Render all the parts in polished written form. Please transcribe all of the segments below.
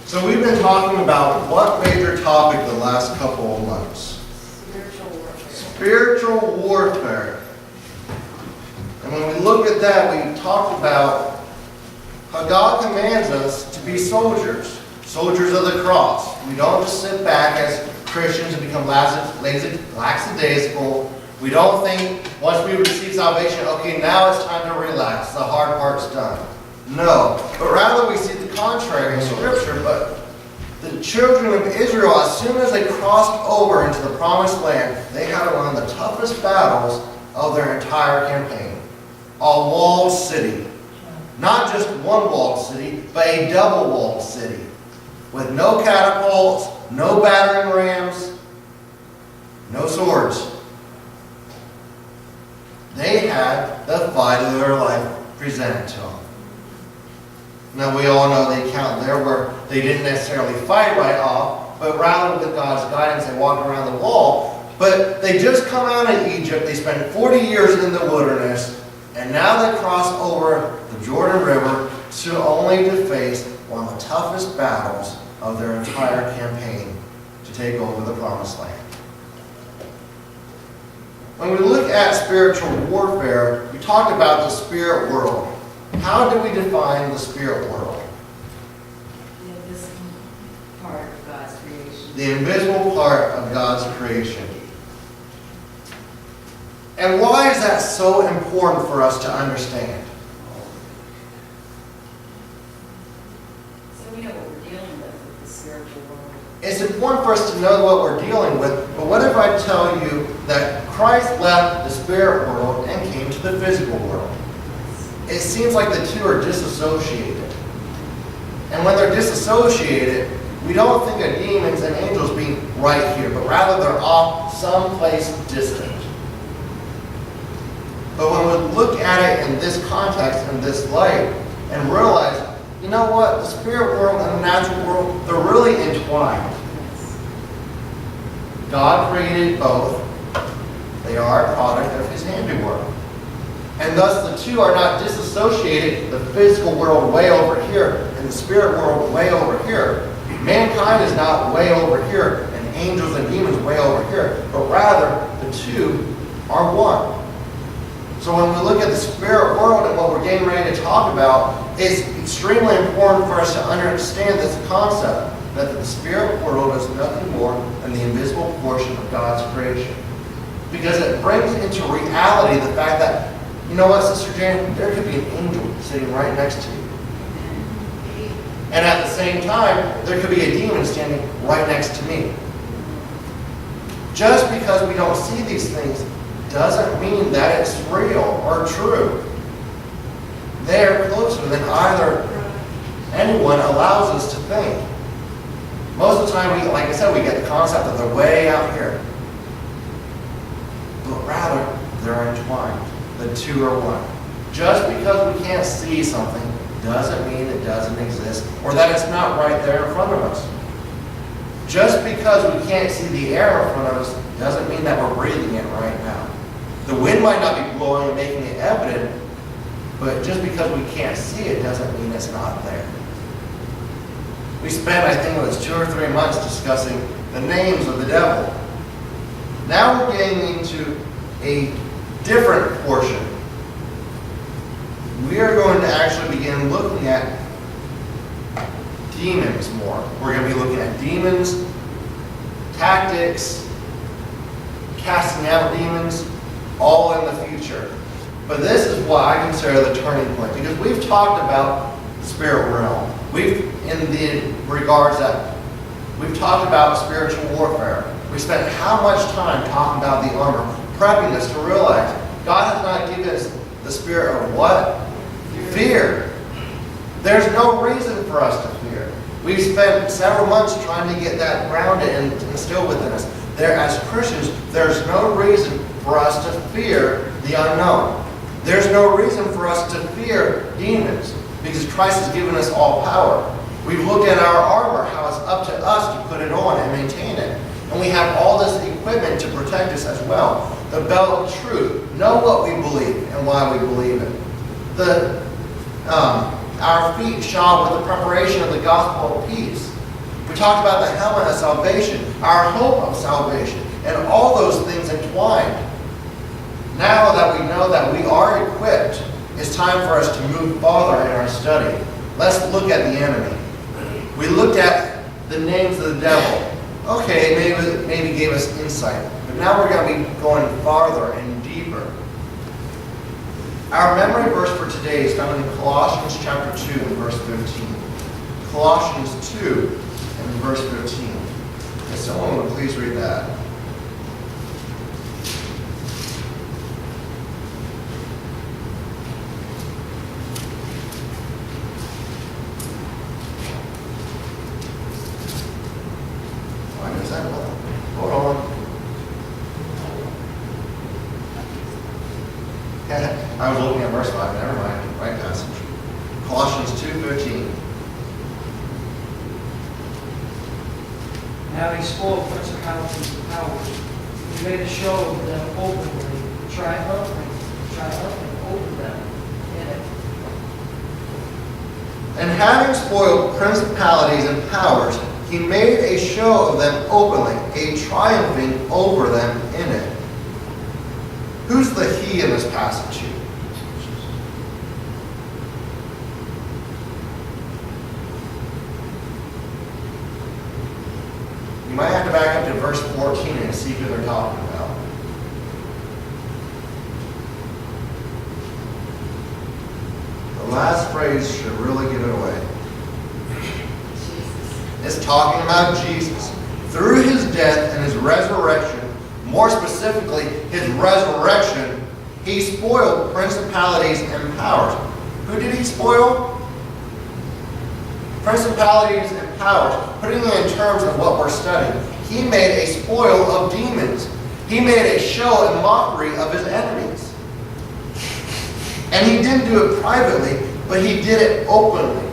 So we've been talking about what major topic the last couple of months? Spiritual warfare. Spiritual warfare. And when we look at that, we talked about how God commands us to be soldiers. Soldiers of the cross. We don't just sit back as Christians and become lackadaisical. We don't think once we receive salvation, okay, now it's time to relax. The hard part's done. No. But rather we see the contrary in Scripture. But the children of Israel, as soon as they crossed over into the promised land, they had one of the toughest battles of their entire campaign. A walled city. Not just one walled city, but a double walled city. With no catapults, no battering rams, no swords. They had the fight of their life presented to them. Now we all know the account there where they didn't necessarily fight right off, but rather with God's guidance they walked around the wall. But they just come out of Egypt, they spent 40 years in the wilderness, and now they cross over the Jordan River to only to face one of the toughest battles of their entire campaign to take over the promised land. When we look at spiritual warfare, we talked about the spirit world. How do we define the spirit world? The invisible part of God's creation. The invisible part of God's creation. And why is that so important for us to understand? So we know what we're dealing with the spiritual world. It's important for us to know what we're dealing with, but what if I tell you that Christ left the spirit world and came to the physical world? It seems like the two are disassociated. And when they're disassociated, we don't think of demons and angels being right here, but rather they're off someplace distant. But when we look at it in this context, in this light, and realize, you know what, the spirit world and the natural world, they're really entwined. God created both. They are a product of His handiwork. And thus the two are not disassociated, the physical world way over here and the spirit world way over here. Mankind is not way over here and angels and demons way over here, but rather the two are one. So when we look at the spirit world and what we're getting ready to talk about, it's extremely important for us to understand this concept that the spirit world is nothing more than the invisible portion of God's creation. Because it brings into reality the fact that, you know what, Sister Jane, there could be an angel sitting right next to you. And at the same time, there could be a demon standing right next to me. Just because we don't see these things doesn't mean that it's real or true. They're closer than either anyone allows us to think. Most of the time, like I said, we get the concept that they're way out here. But rather, they're entwined. The two are one. Just because we can't see something doesn't mean it doesn't exist or that it's not right there in front of us. Just because we can't see the air in front of us doesn't mean that we're breathing it right now. The wind might not be blowing and making it evident, but just because we can't see it doesn't mean it's not there. We spent, I think it was 2 or 3 months discussing the names of the devil. Now we're getting into a different portion. We are going to actually begin looking at demons more. We're going to be looking at demons, tactics, casting out demons, all in the future. But this is what I consider the turning point, because we've talked about the spirit realm. In the regards that we've talked about spiritual warfare. We spent how much time talking about the armor, prepping us to realize God has not given us the spirit of what? Fear. There's no reason for us to fear. We've spent several months trying to get that grounded and instilled within us. As Christians, there's no reason for us to fear the unknown. There's no reason for us to fear demons, because Christ has given us all power. We've looked at our armor, how it's up to us to put it on and maintain it. And we have all this equipment to protect us as well. The belt of truth. Know what we believe and why we believe it. Our feet shod with the preparation of the gospel of peace. talked about the helmet of salvation, our hope of salvation, and all those things entwined. Now that we know that we are equipped, it's time for us to move farther in our study. Let's look at the enemy. We looked at the names of the devil. Okay, maybe gave us insight. But now we're going to be going farther and deeper. Our memory verse for today is found in Colossians chapter 2 and verse 15. Colossians 2 and verse 15. If someone would please read that. Why does that look? Hold on. I was looking at verse 5. Never mind. Right passage. Colossians 2:15. Having spoiled principalities and powers, he made a show of them openly, triumphing over them in it. And having spoiled principalities and powers, he made a show of them openly, a triumphing over them in it. Who's the he in this passage here? You might have to back up to verse 14 and see who they're talking about. The last phrase should really give it away. It's talking about Jesus. Through his death and his resurrection, more specifically, his resurrection, he spoiled principalities and powers. Who did he spoil? Principalities and powers. Putting it in terms of what we're studying, he made a spoil of demons. He made a show and mockery of his enemies. And he didn't do it privately, but he did it openly.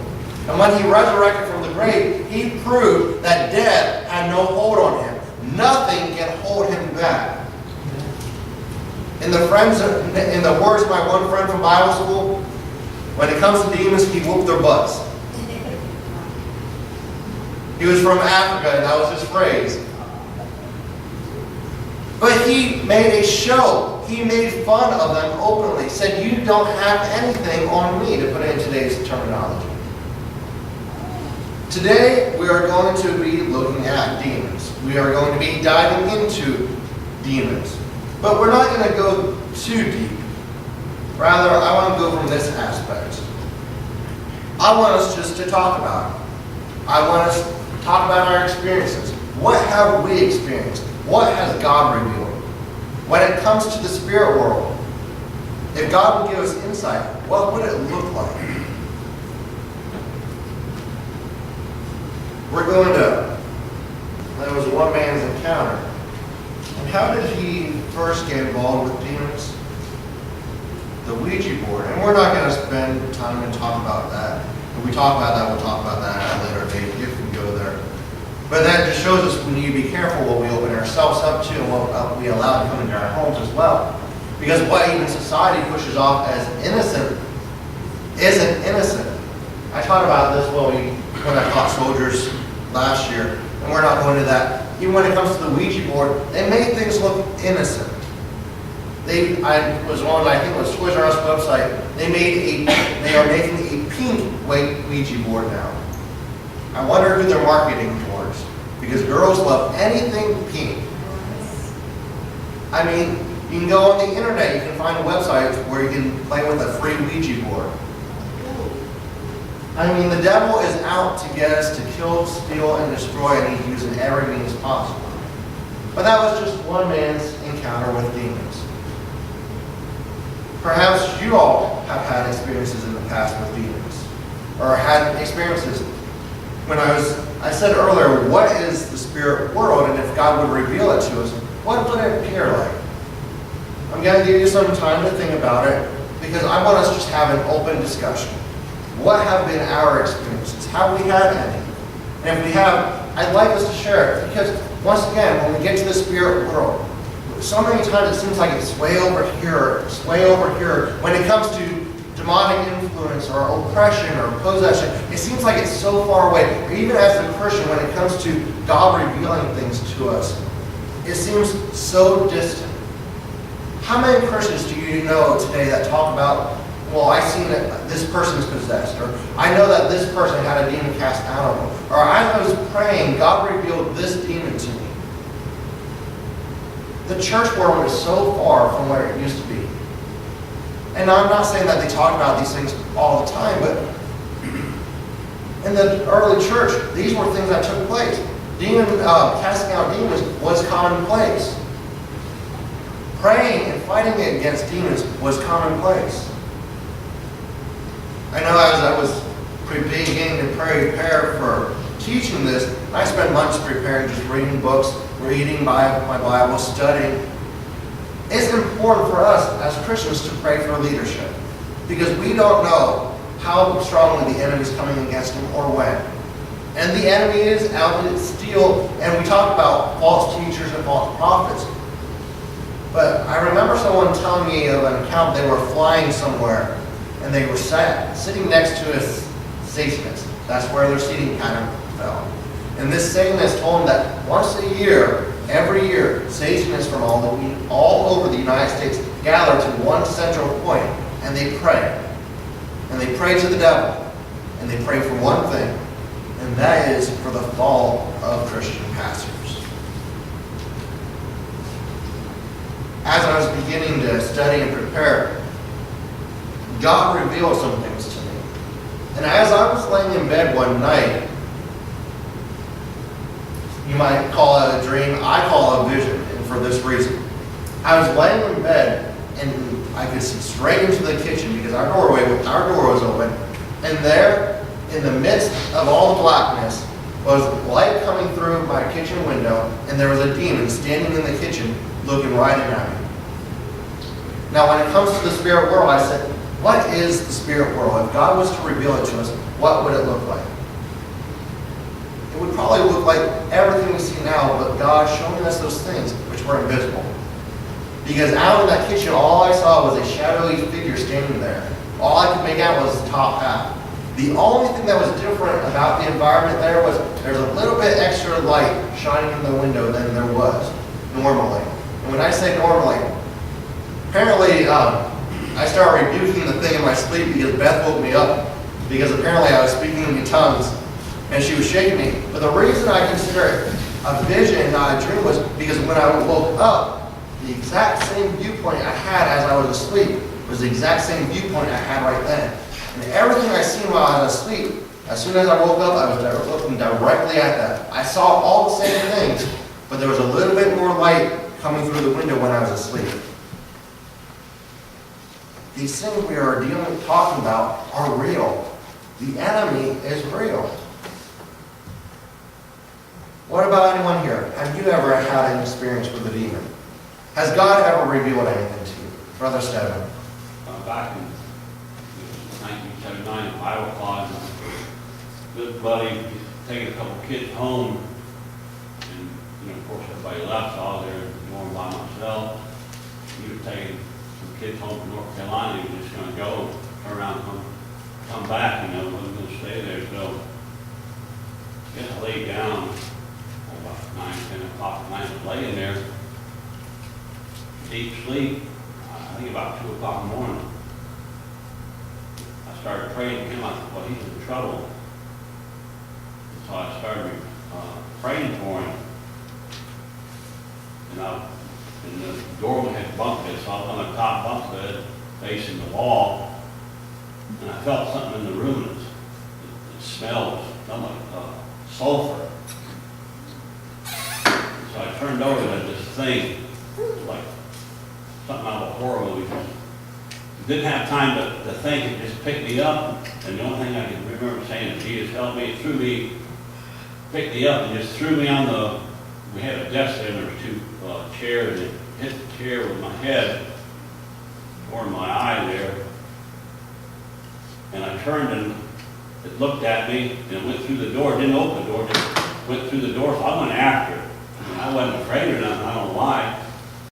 And when he resurrected from the grave, he proved that death had no hold on him. Nothing can hold him back. In the words of my one friend from Bible school, when it comes to demons, he whooped their butts. He was from Africa, and that was his phrase. But he made a show. He made fun of them openly. Said, you don't have anything on me, to put it in today's terminology. Today, we are going to be looking at demons. We are going to be diving into demons. But we're not going to go too deep. Rather, I want to go from this aspect. I want us just to talk about it. I want us to talk about our experiences. What have we experienced? What has God revealed? When it comes to the spirit world, if God would give us insight, what would it look like? We're going to, there was one man's encounter. And how did he first get involved with demons? The Ouija board. And we're not going to spend time and talk about that. If we talk about that, we'll talk about that at a later date if we go there. But that just shows us we need to be careful what we open ourselves up to and what we allow to come into our homes as well. Because what even society pushes off as innocent isn't innocent. I talked about this when I taught soldiers last year, and we're not going to that. Even when it comes to the Ouija board, they made things look innocent. I was on, I think it was Toys R Us website. They are making a pink Ouija board now. I wonder who they're marketing towards, because girls love anything pink. I mean, you can go on the internet, you can find websites where you can play with a free Ouija board. I mean, the devil is out to get us to kill, steal, and destroy, and he's using every means possible. But that was just one man's encounter with demons. Perhaps you all have had experiences in the past with demons, or had experiences. When I said earlier, what is the spirit world, and if God would reveal it to us, what would it appear like? I'm going to give you some time to think about it, because I want us to just have an open discussion. What have been our experiences? Have we had any? And if we have, I'd like us to share it, because once again, when we get to the spirit world, so many times it seems like it's way over here. When it comes to demonic influence, influence or oppression or possession, it seems like it's so far away. Or even as a Christian, when it comes to God revealing things to us, it seems so distant. How many Christians do you know today that talk about, well, I seen that this person is possessed, or I know that this person had a demon cast out of them, or I was praying, God revealed this demon to me. The church world is so far from where it used to be. And I'm not saying that they talk about these things all the time, but in the early church, these were things that took place. Casting out demons was commonplace. Praying and fighting against demons was commonplace. I know as I was beginning to prepare for teaching this, I spent months preparing, just reading books, reading my Bible, studying. It's important for us as Christians to pray for leadership, because we don't know how strongly the enemy is coming against them or when. And the enemy is out to steal, and we talk about false teachers and false prophets. But I remember someone telling me of an account. They were flying somewhere, and they were sitting next to a Satanist. That's where their seating kind of fell. And this Satanist told them that once a year, every year, Satanists from all over the United States gather to one central point, and they pray. And they pray to the devil. And they pray for one thing, and that is for the fall of Christian pastors. As I was beginning to study and prepare, God revealed some things to me. And as I was laying in bed one night, you might call it a dream, I call it a vision, and for this reason. I was laying in bed, and I could see straight into the kitchen because our door was open, and there, in the midst of all the blackness, was light coming through my kitchen window, and there was a demon standing in the kitchen looking right at me. Now, when it comes to the spirit world, I said, what is the spirit world? If God was to reveal it to us, what would it look like? It would probably look like everything we see now, but God showing us those things which were invisible. Because out in that kitchen, all I saw was a shadowy figure standing there. All I could make out was the top half. The only thing that was different about the environment there was there's a little bit extra light shining in the window than there was normally. And when I say normally, apparently I started rebuking the thing in my sleep because Beth woke me up. Because apparently I was speaking in tongues and she was shaking me. But the reason I consider it a vision and not a dream was because when I woke up, the exact same viewpoint I had as I was asleep was the exact same viewpoint I had right then. And everything I seen while I was asleep, as soon as I woke up, I was looking directly at that. I saw all the same things, but there was a little bit more light coming through the window when I was asleep. These things we are talking about are real. The enemy is real. What about anyone here? Have you ever had an experience with a demon? Has God ever revealed anything to you? Brother Stedman. Back in 1979 in Iowa College, a good buddy taking a couple kids home, and of course everybody left, so I was there going by myself. He was taking some kids home from North Carolina. He was just going to go, turn around, come back, wasn't going to stay there. So I guess I laid down about 9, 10 o'clock at night, was laying there, deep sleep. I think about 2 o'clock in the morning. I started praying to him. I thought, well, he's in trouble. So I started praying for him. And the doorway had bunk bed, so I was on the top bunk bed facing the wall. And I felt something in the room. It smelled like sulfur. So I turned over to this thing, like something out of a horror movie. Didn't have time to think. It just picked me up, and the only thing I can remember saying is, Jesus, help me. It threw me, picked me up, and just threw me on we had a desk there, and there were 2 chairs, and it hit the chair with my head, toward my eye there. And I turned, and it looked at me, and it went through the door. It didn't open the door, just went through the door, so I went after it. I wasn't afraid or nothing, I don't know why.